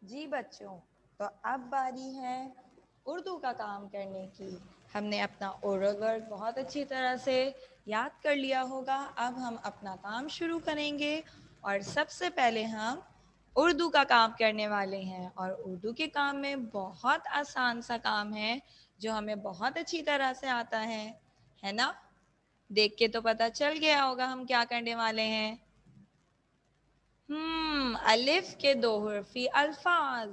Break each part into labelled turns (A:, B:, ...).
A: जी बच्चों, तो अब बारी है उर्दू का काम करने की। हमने अपना ओरल वर्क बहुत अच्छी तरह से याद कर लिया होगा। अब हम अपना काम शुरू करेंगे और सबसे पहले हम उर्दू का काम करने वाले हैं। और उर्दू के काम में बहुत आसान सा काम है जो हमें बहुत अच्छी तरह से आता है ना? देख के तो पता चल गया होगा हम क्या करने वाले हैं। अलिफ के दो हर्फी अल्फाज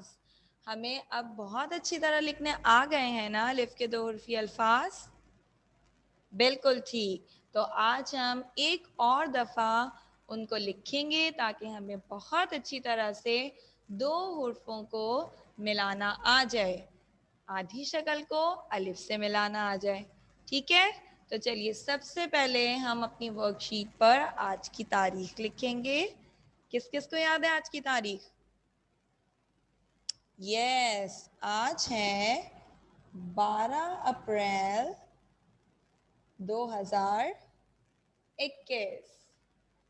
A: हमें अब बहुत अच्छी तरह लिखने आ गए हैं ना? अलिफ के दो हर्फी अल्फाज, बिल्कुल ठीक। तो आज हम एक और दफ़ा उनको लिखेंगे ताकि हमें बहुत अच्छी तरह से दो हुर्फों को मिलाना आ जाए, आधी शक्ल को अलिफ से मिलाना आ जाए। ठीक है, तो चलिए सबसे पहले हम अपनी वर्कशीट पर आज की तारीख लिखेंगे। किस किस को याद है आज की तारीख? यस, आज है 12 अप्रैल 2021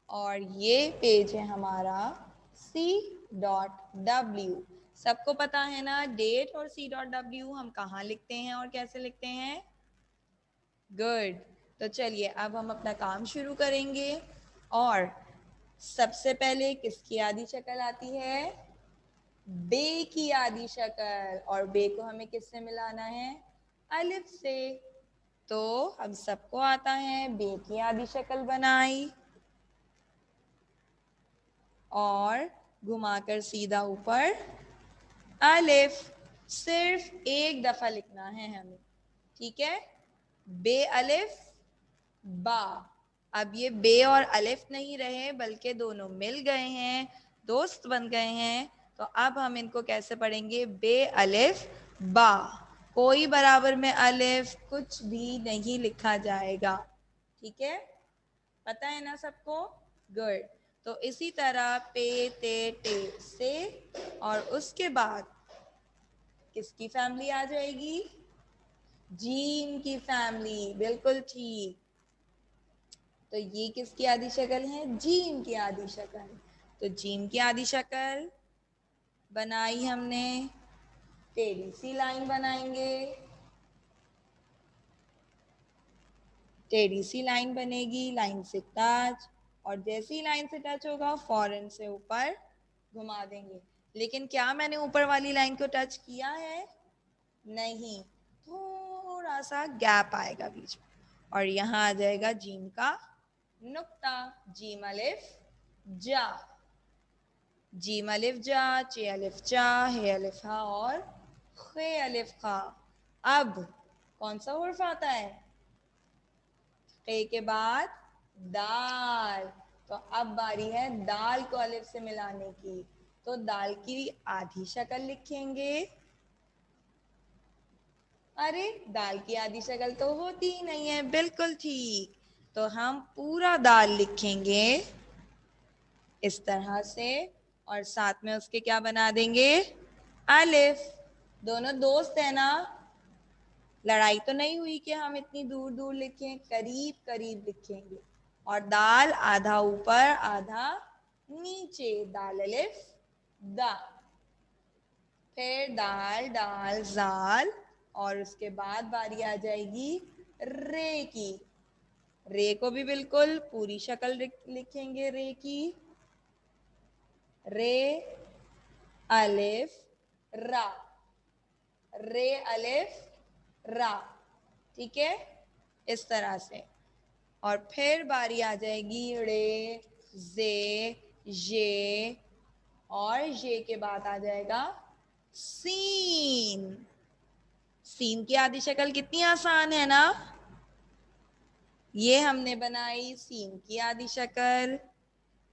A: और ये पेज है हमारा C.W। सबको पता है ना डेट और C.W हम कहाँ लिखते हैं और कैसे लिखते हैं? गुड। तो चलिए अब हम अपना काम शुरू करेंगे। और सबसे पहले किसकी आधी शक्ल आती है? बे की आधी शक्ल। और बे को हमें किससे मिलाना है? अलिफ से। तो हम सबको आता है बे की आधी शक्ल बनाई और घुमाकर सीधा ऊपर अलिफ। सिर्फ एक दफा लिखना है हमें, ठीक है? बे अलिफ बा। अब ये बे और अलिफ नहीं रहे बल्कि दोनों मिल गए हैं, दोस्त बन गए हैं। तो अब हम इनको कैसे पढ़ेंगे? बे अलिफ बा। कोई बराबर में अलिफ कुछ भी नहीं लिखा जाएगा, ठीक है? पता है ना सबको? गुड। तो इसी तरह पे ते टे से और उसके बाद किसकी फैमिली आ जाएगी? जीम की फैमिली, बिल्कुल ठीक। तो ये किसकी आधी शक्ल है? जीम की आधी शक्ल। तो जीम की आधी शक्ल बनाई हमने, टेढ़ी सी लाइन बनाएंगे, टेढ़ी सी लाइन बनेगी, लाइन से टच, और जैसे ही लाइन से टच होगा फौरन से ऊपर घुमा देंगे। लेकिन क्या मैंने ऊपर वाली लाइन को टच किया है? नहीं, थोड़ा सा गैप आएगा बीच में और यहाँ आ जाएगा जीम का नुक्ता। जीम अलिफ जा, जीम अलिफ जा, चे अलिफ चा, हे अलिफ हा और खे अलिफ खा। अब कौन सा हुर्फ आता है? खे के बाद दाल। तो अब बारी है दाल को अलिफ से मिलाने की। तो दाल की आधी शक्ल लिखेंगे। अरे दाल की आधी शक्ल तो होती ही नहीं है, बिल्कुल ठीक। तो हम पूरा दाल लिखेंगे इस तरह से और साथ में उसके क्या बना देंगे? अलिफ। दोनों दोस्त है ना? लड़ाई तो नहीं हुई कि हम इतनी दूर दूर लिखें, करीब करीब लिखेंगे। और दाल आधा ऊपर आधा नीचे, दाल अलिफ दा। फिर दाल डाल जाल और उसके बाद बारी आ जाएगी रे की। रे को भी बिल्कुल पूरी शक्ल लिखेंगे रे की। रे अलिफ रा, रे अलिफ रा, ठीक है? इस तरह से। और फिर बारी आ जाएगी रे जे ये, और ये के बाद आ जाएगा सीन। सीन की आधी शक्ल कितनी आसान है ना? ये हमने बनाई सीन की आधी शक्ल,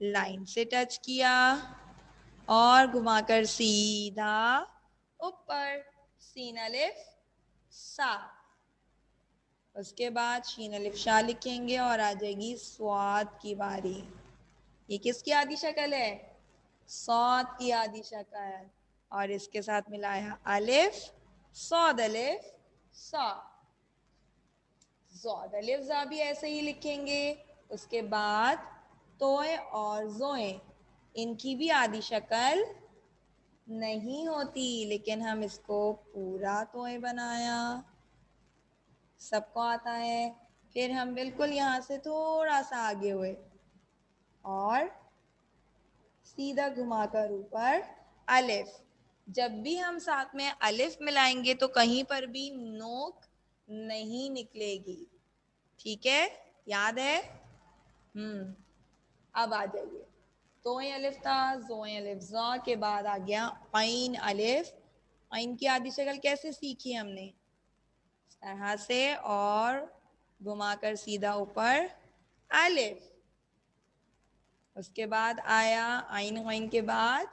A: लाइन से टच किया और घुमाकर सीधा ऊपर, सीन अलिफ सा। उसके बाद शीन अलिफ शाह लिखेंगे और आ जाएगी स्वाद की बारी। ये किसकी आधी शक्ल है? सौद की आधी शक्ल। और इसके साथ मिलाया अलिफ, सौद अलिफ सा। सौद अलिफ जा भी ऐसे ही लिखेंगे। उसके बाद तोए और जोए, इनकी भी आधी शक्ल नहीं होती, लेकिन हम इसको पूरा तोय बनाया, सबको आता है। फिर हम बिल्कुल यहाँ से थोड़ा सा आगे हुए और सीधा घुमाकर ऊपर अलिफ। जब भी हम साथ में अलिफ मिलाएंगे तो कहीं पर भी नोक नहीं निकलेगी, ठीक है, याद है? अब आ जाइए, तोय अलिफ था, जोय अलिफ, ज़ा के बाद आ गया ऐन अलिफ। ऐन की आधी शक्ल कैसे सीखी हमने? इस तरह से और घुमाकर सीधा ऊपर अलिफ। उसके बाद आया ऐन गैन के बाद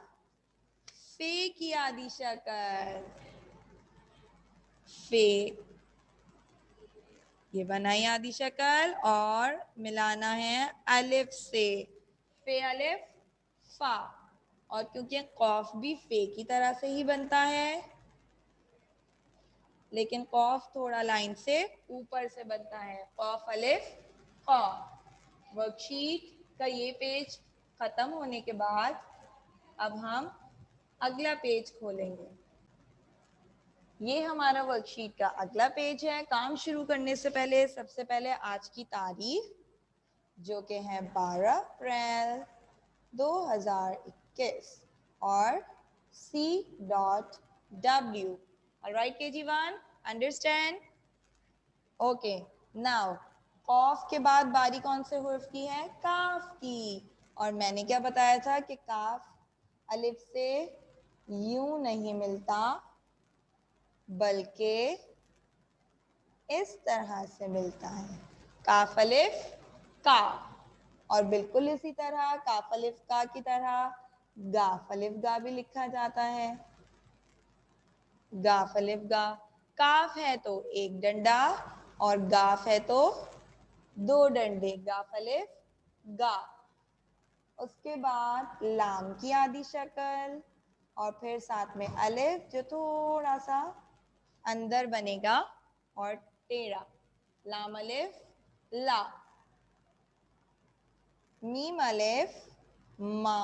A: फे की आधी शक्ल, फे, ये बनाई आधी शक्ल और मिलाना है अलिफ से, फे अलिफ फा। और क्योंकि कौफ भी फे की तरह से ही बनता है, लेकिन कौफ थोड़ा लाइन से ऊपर से बनता है, कौफ अलिफ कौ। वर्कशीट का ये पेज खत्म होने के बाद अब हम अगला पेज खोलेंगे। ये हमारा वर्कशीट का अगला पेज है। काम शुरू करने से पहले सबसे पहले आज की तारीख, जो कि है 12 अप्रैल 2021 और C.W. Alright KG1, understand? Okay, now कॉफ के बाद बारी कौन से हुर्फ की है? काफ की। और मैंने क्या बताया था कि काफ अलिफ से यूं नहीं मिलता, बल्कि इस तरह से मिलता है, काफ अलिफ का। और बिल्कुल इसी तरह काफ अलिफ का की तरह गाफ अलिफ गा भी लिखा जाता है, गाफ अलिफ गा। काफ है तो एक डंडा और गाफ है तो दो डंडे, गाफ अलिफ गा। उसके बाद लाम की आधी शक्ल और फिर साथ में अलिफ जो थोड़ा सा अंदर बनेगा और टेढ़ा, लाम अलिफ ला। मीम अलिफ मा।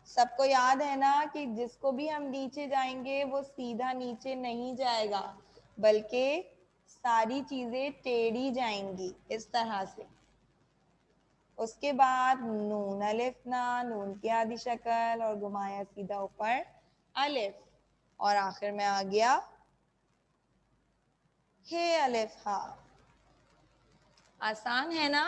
A: सबको याद है ना कि जिसको भी हम नीचे जाएंगे वो सीधा नीचे नहीं जाएगा, बल्कि सारी चीजें टेढ़ी जाएंगी इस तरह से। उसके बाद नून अलिफ ना, नून की आधी शक्ल और घुमाया सीधा ऊपर अलिफ। और आखिर में आ गया हे अलिफ हा। आसान है ना?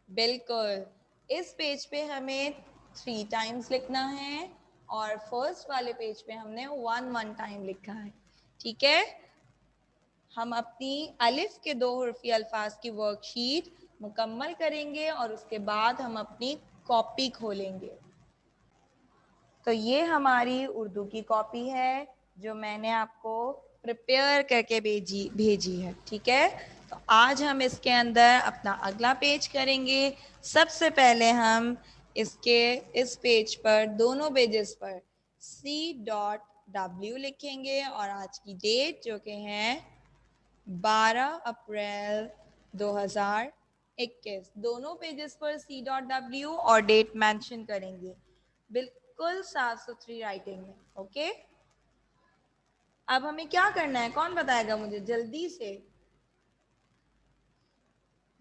A: बिल्कुल। इस पेज पे हमें 3 टाइम्स लिखना है और फर्स्ट वाले पेज पे हमने 1 टाइम लिखा है, ठीक है। हम अपनी अलिफ के 2 हुर्फी अल्फाज की वर्कशीट मुकम्मल करेंगे और उसके बाद हम अपनी कॉपी खोलेंगे। तो ये हमारी उर्दू की कॉपी है जो मैंने आपको प्रिपेयर करके भेजी है, ठीक है। तो आज हम इसके अंदर अपना अगला पेज करेंगे। सबसे पहले हम इसके इस पेज पर, दोनों पेजेस पर C.W लिखेंगे और आज की डेट जो कि है 12 अप्रैल 2021। दोनों पेजेस पर C.W और डेट मेंशन करेंगे, बिल्कुल साफ सुथरी राइटिंग में, ओके। अब हमें क्या करना है, कौन बताएगा मुझे जल्दी से?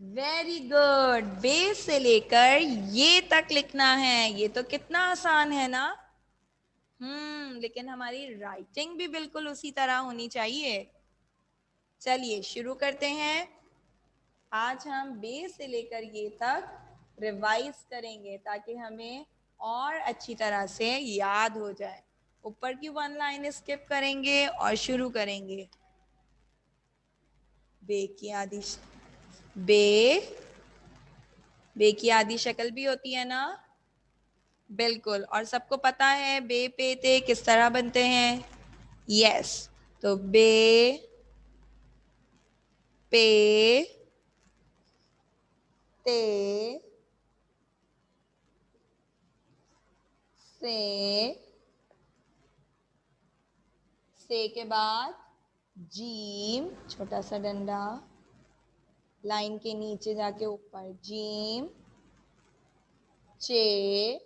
A: वेरी गुड, बे से लेकर ये तक लिखना है। ये तो कितना आसान है ना। लेकिन हमारी राइटिंग भी बिल्कुल उसी तरह होनी चाहिए। चलिए शुरू करते हैं। आज हम बे से लेकर ये तक रिवाइज करेंगे ताकि हमें और अच्छी तरह से याद हो जाए। ऊपर की 1 लाइन स्किप करेंगे और शुरू करेंगे। बे की आधी बे, बे की आधी शक्ल भी होती है ना? बिल्कुल। और सबको पता है बे पे ते किस तरह बनते हैं? यस, तो बे पे ते से के बाद जीम, छोटा सा डंडा लाइन के नीचे जाके ऊपर, जीम चे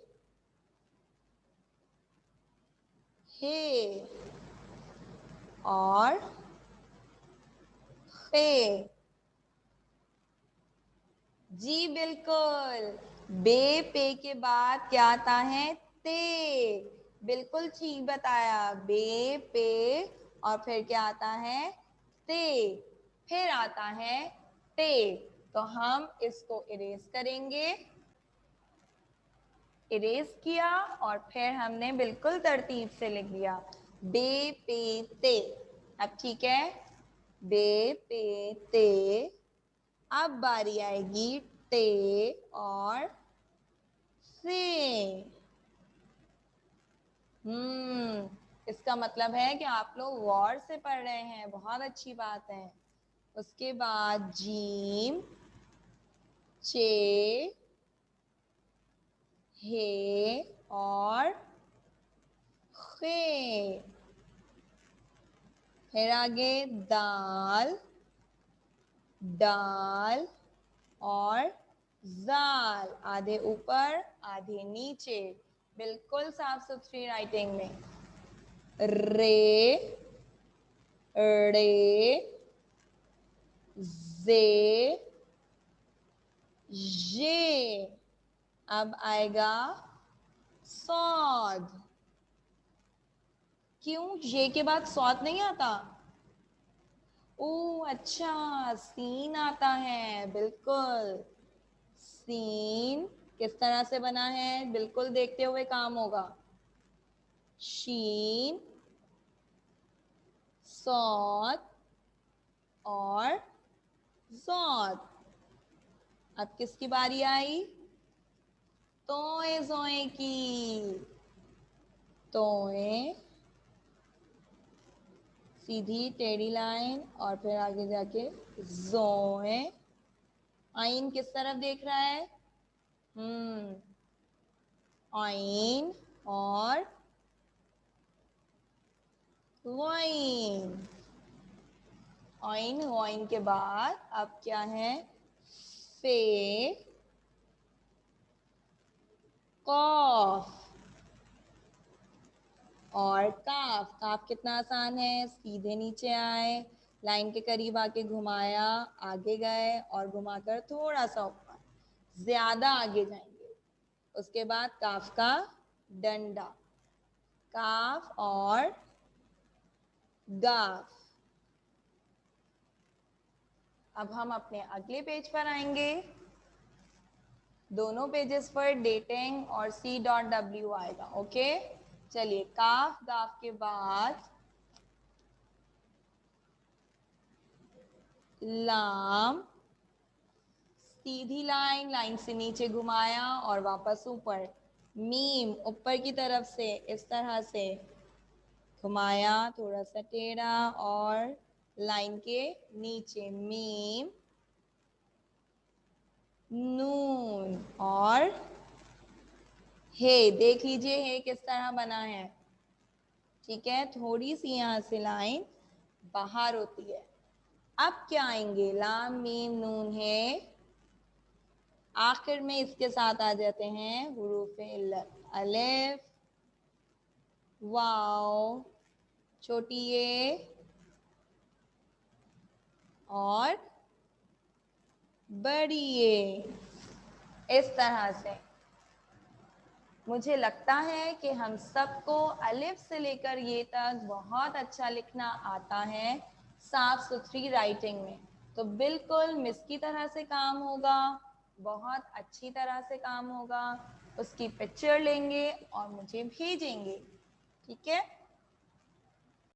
A: हे और खे। जी बिल्कुल, बे पे के बाद क्या आता है? ते। बिल्कुल ठीक बताया, बे पे और फिर क्या आता है? ते। फिर आता है ते। तो हम इसको इरेज करेंगे। इरेज किया और फिर हमने बिल्कुल तरतीब से लिख दिया, बे पे ते। अब ठीक है, बे पे ते। अब बारी आएगी टे और से। इसका मतलब है कि आप लोग गौर से पढ़ रहे हैं, बहुत अच्छी बात है। उसके बाद जीम, चे, हे और खे। फिर आगे दाल, डाल और जाल। आधे ऊपर आधे नीचे, बिल्कुल साफ सुथरी राइटिंग में। रे, रे, जे, ये। अब आएगा सौद। क्यों ये के बाद सौद नहीं आता? ओ अच्छा, सीन आता है, बिल्कुल। सीन किस तरह से बना है, बिल्कुल देखते हुए काम होगा। शीन, सौद और जौद। अब किसकी बारी आई? तोए जोए की। तोए, सीधी टेढ़ी लाइन और फिर आगे जाके जोए। आइन किस तरफ देख रहा है? आइन और वाइन। आइन वाइन के बाद अब क्या है? फे, कॉफ और काफ। काफ कितना आसान है, सीधे नीचे आए, लाइन के करीब आके घुमाया, आगे गए और घुमाकर थोड़ा सा ऊपर, ज्यादा आगे जाएंगे। उसके बाद काफ का डंडा, काफ और गाफ। अब हम अपने अगले पेज पर आएंगे। दोनों पेजेस पर डेटिंग और C.W आएगा। ओके, चलिए, काफ गाफ के बाद लाम, सीधी लाइन, लाइन से नीचे घुमाया और वापस ऊपर। मीम, ऊपर की तरफ से इस तरह से घुमाया, थोड़ा सा टेढ़ा और लाइन के नीचे। मीम, नून और हे। देख लीजिए हे किस तरह बना है। ठीक है, थोड़ी सी यहाँ से लाइन बाहर होती है। अब क्या आएंगे? लाम, मीम, नून, हे। आखिर में इसके साथ आ जाते हैं हुरूफ इल्लत, अलिफ, वाव, छोटी ये और बड़ी ये। इस तरह से मुझे लगता है कि हम सबको अलिफ से लेकर ये तक बहुत अच्छा लिखना आता है, साफ सुथरी राइटिंग में। तो बिल्कुल मिस की तरह से काम होगा, बहुत अच्छी तरह से काम होगा। उसकी पिक्चर लेंगे और मुझे भेजेंगे। ठीक है।